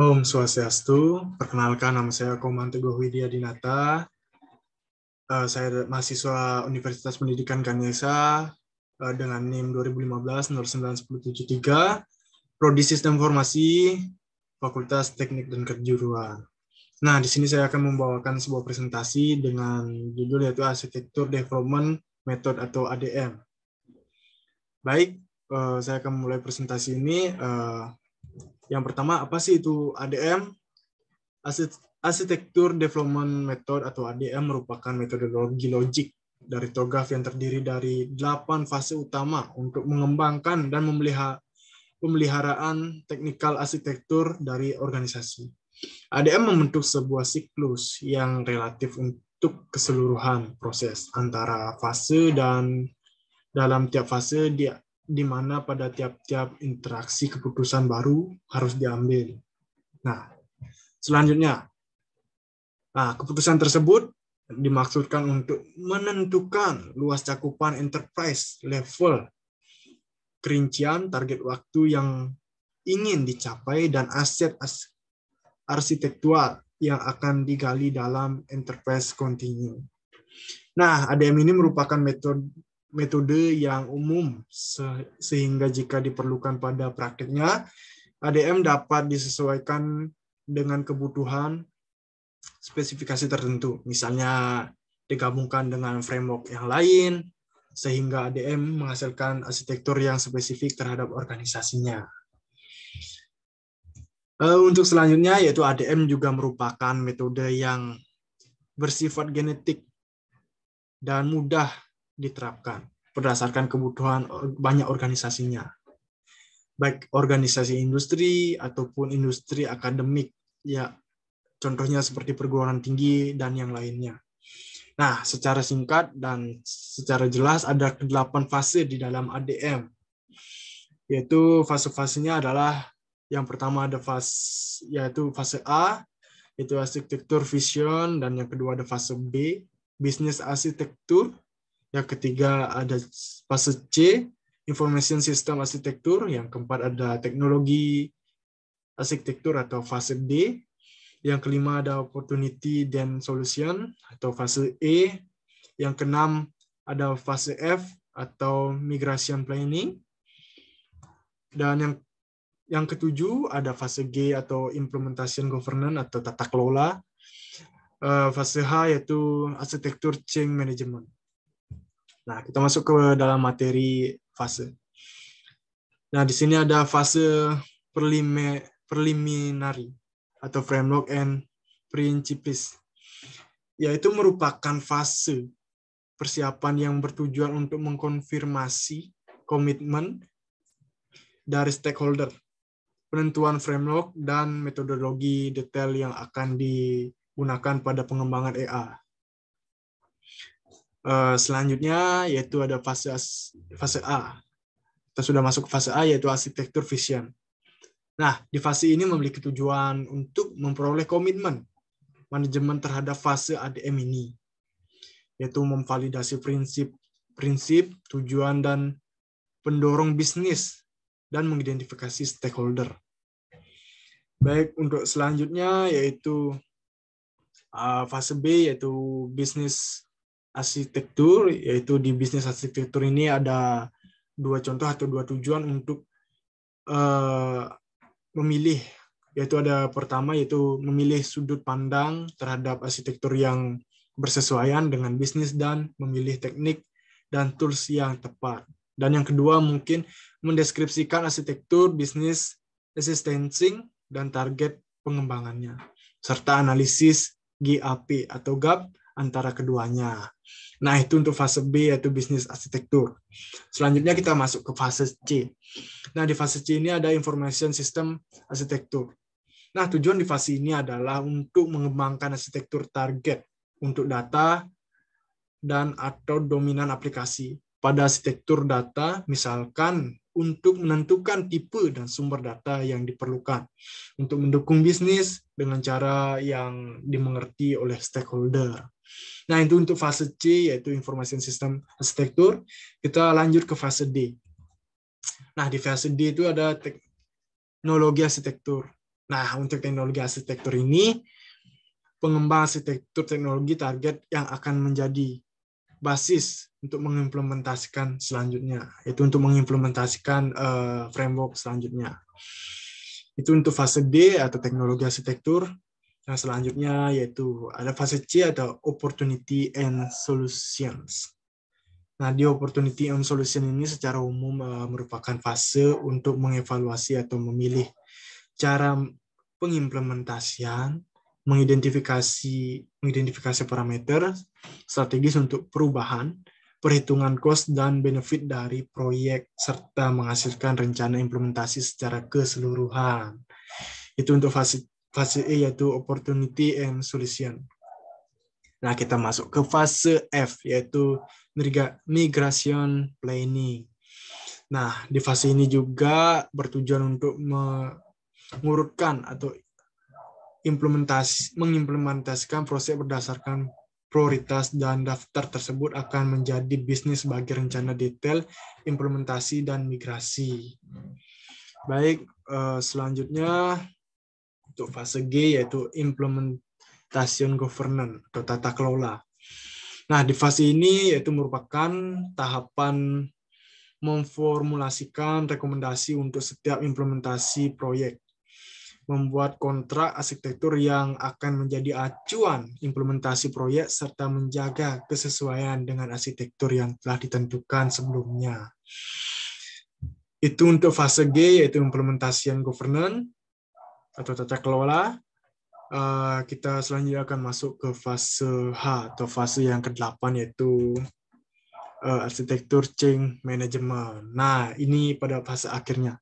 Om Swastiastu, perkenalkan nama saya Koman Teguh Widya Dinata. Saya mahasiswa Universitas Pendidikan Ganesha dengan NIM 2015-09-1073, Prodi Sistem Informasi, Fakultas Teknik dan Kejuruan. Nah, di sini saya akan membawakan sebuah presentasi dengan judul yaitu Arsitektur Development Method atau ADM. Baik, saya akan mulai presentasi ini. Yang pertama, apa sih itu ADM? Arsitektur Development Method atau ADM merupakan metodologi logik dari TOGAF yang terdiri dari 8 fase utama untuk mengembangkan dan pemeliharaan teknikal arsitektur dari organisasi. ADM membentuk sebuah siklus yang relatif untuk keseluruhan proses antara fase dan dalam tiap fase di mana pada tiap-tiap interaksi keputusan baru harus diambil. Nah, selanjutnya, keputusan tersebut dimaksudkan untuk menentukan luas cakupan enterprise level, kerincian target waktu yang ingin dicapai, dan aset arsitektural yang akan digali dalam enterprise continue. Nah, ADM ini merupakan metode yang umum sehingga jika diperlukan pada praktiknya, ADM dapat disesuaikan dengan kebutuhan spesifikasi tertentu, misalnya digabungkan dengan framework yang lain, sehingga ADM menghasilkan arsitektur yang spesifik terhadap organisasinya. Untuk selanjutnya, yaitu ADM juga merupakan metode yang bersifat genetik dan mudah diterapkan berdasarkan kebutuhan banyak organisasinya, baik organisasi industri ataupun industri akademik, ya contohnya seperti perguruan tinggi dan yang lainnya. Nah, secara singkat dan secara jelas ada 8 fase di dalam ADM. Yaitu fase-fasenya adalah yang pertama ada yaitu fase A, yaitu arsitektur vision, dan yang kedua ada fase B, bisnis arsitektur. Yang ketiga ada fase C, information system arsitektur. Yang keempat ada teknologi arsitektur atau fase D. Yang kelima ada opportunity dan solution atau fase E. Yang keenam ada fase F atau migration planning. Dan yang ketujuh ada fase G atau implementation governance atau tata kelola. Fase H yaitu arsitektur change management. Nah, kita masuk ke dalam materi fase. Nah, di sini ada fase preliminary atau framework and principles, yaitu merupakan fase persiapan yang bertujuan untuk mengkonfirmasi komitmen dari stakeholder, penentuan framework, dan metodologi detail yang akan digunakan pada pengembangan EA. Selanjutnya yaitu ada fase A. Kita sudah masuk ke fase A, yaitu arsitektur vision. Nah, di fase ini memiliki tujuan untuk memperoleh komitmen manajemen terhadap fase ADM ini, yaitu memvalidasi prinsip, tujuan, dan pendorong bisnis, dan mengidentifikasi stakeholder. Baik, untuk selanjutnya yaitu fase B, yaitu bisnis arsitektur, yaitu di bisnis arsitektur ini ada dua contoh atau dua tujuan untuk memilih, yaitu ada pertama yaitu memilih sudut pandang terhadap arsitektur yang bersesuaian dengan bisnis dan memilih teknik dan tools yang tepat. Dan yang kedua mungkin mendeskripsikan arsitektur bisnis existencing dan target pengembangannya, serta analisis GAP atau gap antara keduanya. Nah, itu untuk fase B yaitu bisnis arsitektur. Selanjutnya kita masuk ke fase C. Nah, di fase C ini ada information system arsitektur. Nah, tujuan di fase ini adalah untuk mengembangkan arsitektur target untuk data dan atau dominan aplikasi. Pada arsitektur data, misalkan untuk menentukan tipe dan sumber data yang diperlukan untuk mendukung bisnis dengan cara yang dimengerti oleh stakeholder. Nah, itu untuk fase C, yaitu information system arsitektur. Kita lanjut ke fase D. Nah, di fase D itu ada teknologi arsitektur. Nah, untuk teknologi arsitektur ini, pengembang arsitektur teknologi target yang akan menjadi basis untuk mengimplementasikan selanjutnya, yaitu untuk mengimplementasikan framework selanjutnya. Itu untuk fase D atau teknologi arsitektur. Yang selanjutnya yaitu ada fase C atau opportunity and solutions. Nah, di opportunity and solution ini secara umum merupakan fase untuk mengevaluasi atau memilih cara pengimplementasian, mengidentifikasi parameter strategis untuk perubahan, perhitungan cost dan benefit dari proyek, serta menghasilkan rencana implementasi secara keseluruhan. Itu untuk fase E, yaitu opportunity and solution. Nah, kita masuk ke fase F, yaitu migration planning. Nah, di fase ini juga bertujuan untuk mengurutkan atau mengimplementasikan proses berdasarkan prioritas, dan daftar tersebut akan menjadi bisnis sebagai rencana detail implementasi dan migrasi. Baik, selanjutnya untuk fase G yaitu implementation governance atau tata kelola. Nah, di fase ini yaitu merupakan tahapan memformulasikan rekomendasi untuk setiap implementasi proyek, membuat kontrak arsitektur yang akan menjadi acuan implementasi proyek, serta menjaga kesesuaian dengan arsitektur yang telah ditentukan sebelumnya. Itu untuk fase G, yaitu implementation governance atau tata kelola. Kita selanjutnya akan masuk ke fase H atau fase yang ke-8, yaitu arsitektur change management. Nah, ini pada fase akhirnya.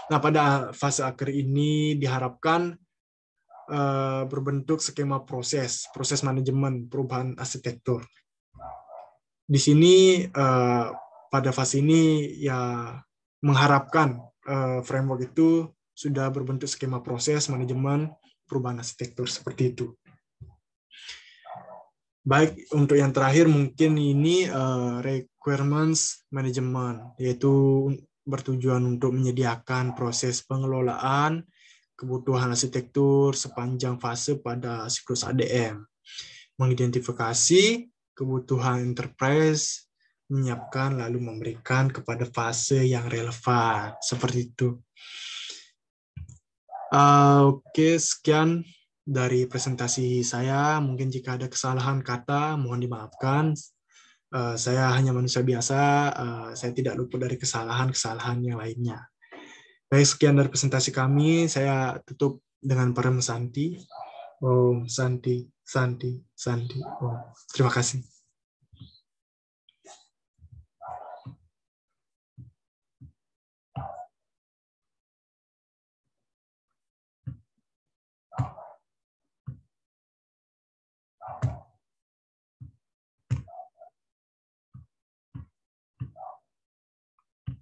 Nah, pada fase akhir ini diharapkan berbentuk skema proses manajemen perubahan arsitektur. Di sini pada fase ini ya mengharapkan framework itu sudah berbentuk skema proses manajemen perubahan arsitektur seperti itu. Baik, untuk yang terakhir mungkin ini requirements management, yaitu bertujuan untuk menyediakan proses pengelolaan kebutuhan arsitektur sepanjang fase pada siklus ADM, mengidentifikasi kebutuhan enterprise, menyiapkan lalu memberikan kepada fase yang relevan, seperti itu. Oke, sekian dari presentasi saya. Mungkin jika ada kesalahan kata, mohon dimaafkan. Saya hanya manusia biasa, saya tidak luput dari kesalahan-kesalahan yang lainnya. Baik, sekian dari presentasi kami. Saya tutup dengan Param Santi. Om Santi, Santi, Santi. Om. Terima kasih.